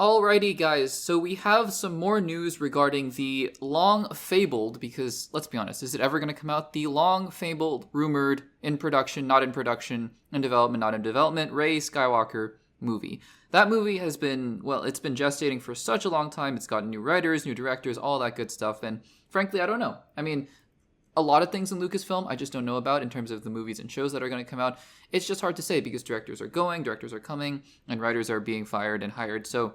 Alrighty, guys, so we have some more news regarding the long-fabled, because, let's be honest, is it ever going to come out? The long-fabled, rumored, in production, not in production, in development, not in development, Rey Skywalker movie. That movie has been, well, it's been gestating for such a long time. It's gotten new writers, new directors, all that good stuff, and frankly, I don't know. I mean, a lot of things in Lucasfilm I just don't know about in terms of the movies and shows that are going to come out. It's just hard to say because directors are going, directors are coming, and writers are being fired and hired, so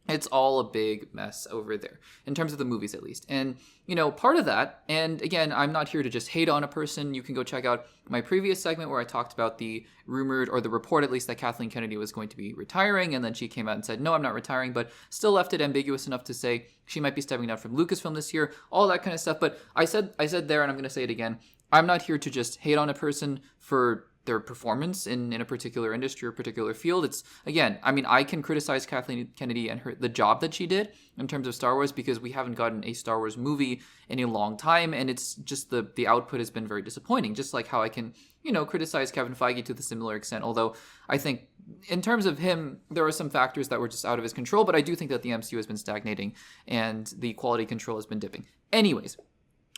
it's all a big mess over there, in terms of the movies at least. And, you know, part of that, and again, I'm not here to just hate on a person. You can go check out my previous segment where I talked about the rumored, or the report at least, that Kathleen Kennedy was going to be retiring, and then she came out and said, no, I'm not retiring, but still left it ambiguous enough to say she might be stepping down from Lucasfilm this year, all that kind of stuff. But I said there, and I'm going to say it again, I'm not here to just hate on a person for their performance in a particular industry or particular field. It's, again, I mean, I can criticize Kathleen Kennedy and the job that she did in terms of Star Wars because we haven't gotten a Star Wars movie in a long time, and it's just the output has been very disappointing, just like how I can, you know, criticize Kevin Feige to the similar extent, although I think in terms of him, there are some factors that were just out of his control, but I do think that the MCU has been stagnating and the quality control has been dipping. Anyways,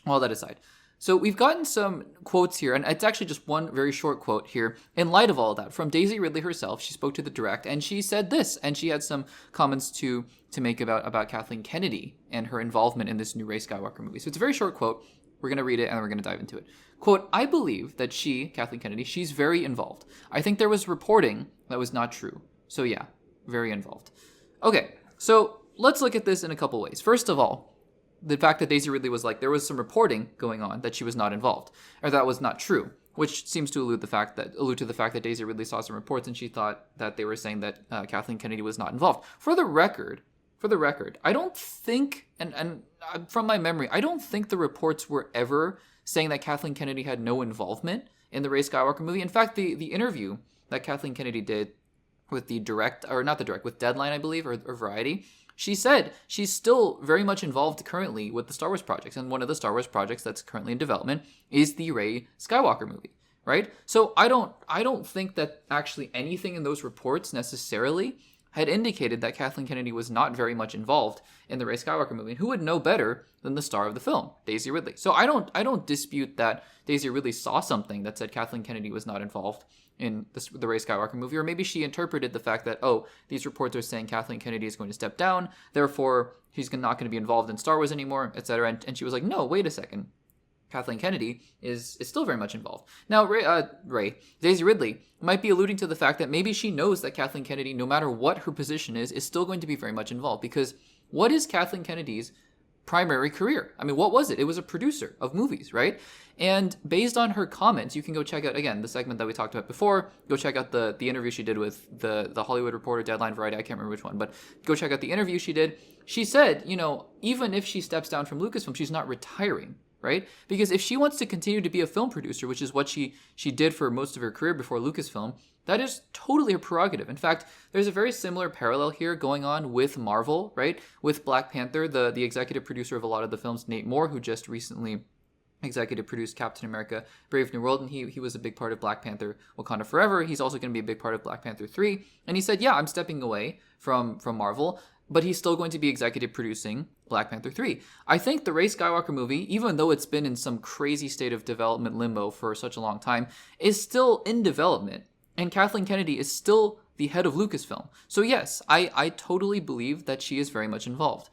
all that aside, so we've gotten some quotes here, and it's actually just one very short quote here. In light of all of that, from Daisy Ridley herself, she spoke to the Direct, and she said this, and she had some comments to make about Kathleen Kennedy and her involvement in this new Rey Skywalker movie. So it's a very short quote. We're going to read it, and we're going to dive into it. Quote, I believe that she, Kathleen Kennedy, she's very involved. I think there was reporting that was not true. So yeah, very involved. Okay, so let's look at this in a couple ways. First of all, the fact that Daisy Ridley was like, there was some reporting going on that she was not involved, or that was not true, which seems to allude to the fact that Daisy Ridley saw some reports and she thought that they were saying that Kathleen Kennedy was not involved. For the record, I don't think, and from my memory, I don't think the reports were ever saying that Kathleen Kennedy had no involvement in the Rey Skywalker movie. In fact, the interview that Kathleen Kennedy did with with Deadline, I believe, or Variety, she said she's still very much involved currently with the Star Wars projects. And one of the Star Wars projects that's currently in development is the Rey Skywalker movie, right? So I don't think that actually anything in those reports necessarily had indicated that Kathleen Kennedy was not very much involved in the Rey Skywalker movie. And who would know better than the star of the film, Daisy Ridley? So I don't dispute that Daisy Ridley saw something that said Kathleen Kennedy was not involved in the Rey Skywalker movie, or maybe she interpreted the fact that, oh, these reports are saying Kathleen Kennedy is going to step down, therefore she's not going to be involved in Star Wars anymore, etc. And she was like, no, wait a second. Kathleen Kennedy is still very much involved. Now, Daisy Ridley might be alluding to the fact that maybe she knows that Kathleen Kennedy, no matter what her position is still going to be very much involved. Because what is Kathleen Kennedy's primary career? I mean, what was it? It was a producer of movies, right? And based on her comments, you can go check out, again, the segment that we talked about before. Go check out the interview she did with the Hollywood Reporter, Deadline, Variety, I can't remember which one, but go check out the interview she did. She said, you know, even if she steps down from Lucasfilm, she's not retiring, right? Because if she wants to continue to be a film producer, which is what she did for most of her career before Lucasfilm, that is totally her prerogative. In fact, there's a very similar parallel here going on with Marvel, right? With Black Panther, the executive producer of a lot of the films, Nate Moore, who just recently executive produced Captain America Brave New World, and he was a big part of Black Panther Wakanda Forever. He's also going to be a big part of Black Panther 3. And he said, yeah, I'm stepping away from Marvel, but he's still going to be executive producing Black Panther 3. I think the Rey Skywalker movie, even though it's been in some crazy state of development limbo for such a long time, is still in development. And Kathleen Kennedy is still the head of Lucasfilm. So yes, I totally believe that she is very much involved.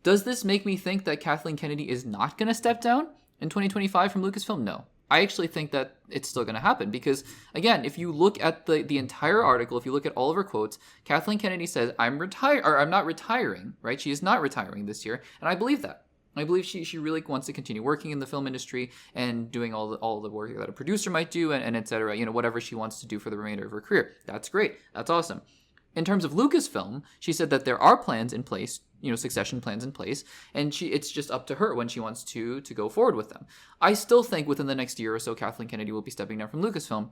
Does this make me think that Kathleen Kennedy is not going to step down in 2025 from Lucasfilm? No. I actually think that it's still going to happen because, again, if you look at the entire article, if you look at all of her quotes, Kathleen Kennedy says, I'm not retiring, right? She is not retiring this year, and I believe that. I believe she really wants to continue working in the film industry and doing all the work that a producer might do and et cetera, you know, whatever she wants to do for the remainder of her career. That's great. That's awesome. In terms of Lucasfilm, she said that there are plans in place, you know, succession plans in place, and it's just up to her when she wants to go forward with them. I still think within the next year or so, Kathleen Kennedy will be stepping down from Lucasfilm.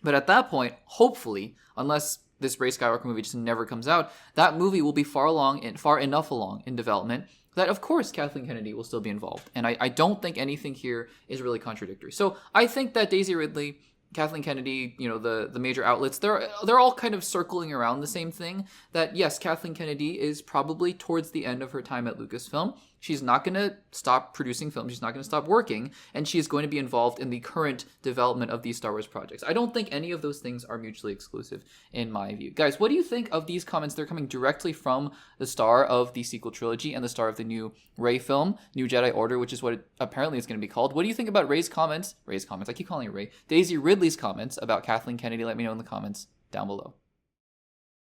But at that point, hopefully, unless this Rey Skywalker movie just never comes out, that movie will be far enough along in development that, of course, Kathleen Kennedy will still be involved. And I don't think anything here is really contradictory. So I think that Daisy Ridley Kathleen Kennedy, the major outlets, they're all kind of circling around the same thing, that yes, Kathleen Kennedy is probably towards the end of her time at Lucasfilm. She's not going to stop producing films. She's not going to stop working. And she's going to be involved in the current development of these Star Wars projects. I don't think any of those things are mutually exclusive in my view. Guys, what do you think of these comments? They're coming directly from the star of the sequel trilogy and the star of the new Rey film, New Jedi Order, which is what it apparently is going to be called. What do you think about Rey's comments? I keep calling it Rey. Daisy Ridley's comments about Kathleen Kennedy. Let me know in the comments down below.